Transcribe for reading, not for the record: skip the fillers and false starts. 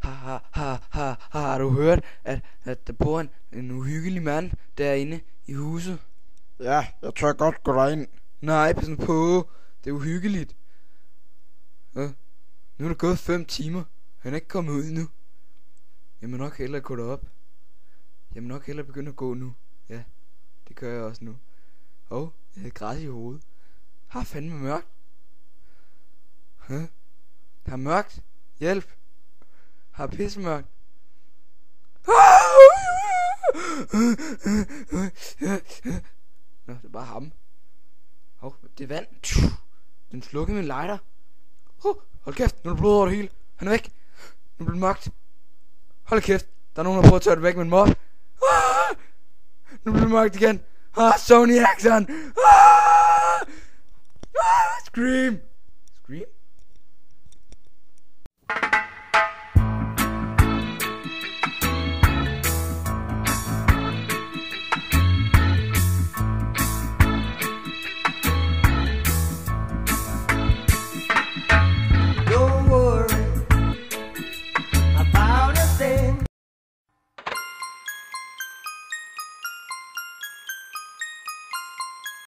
Har du hørt, at der bor en uhyggelig mand derinde i huset? Ja, jeg tør godt gå derind. Nej, pas nu på. Det er uhyggeligt. Nu er der gået 5 timer. Han er ikke kommet ud endnu. Jeg må nok hellere gå derop. Jeg må nok hellere begynde at gå nu. Ja, det gør jeg også nu. Jeg havde græs i hovedet. Har fandme mørkt. Har mørkt. Hjælp. Har pissemørkt. Nå, det er bare ham. Det er vand. Den slukkede min lighter. Hold kæft, nu er der blod over det hele. Han er væk. Nu bliver det mørkt. Hold kæft, der er nogen, der prøver at tørre det væk med en mop. Nu bliver det mørkt igen. Sony Axon. Scream.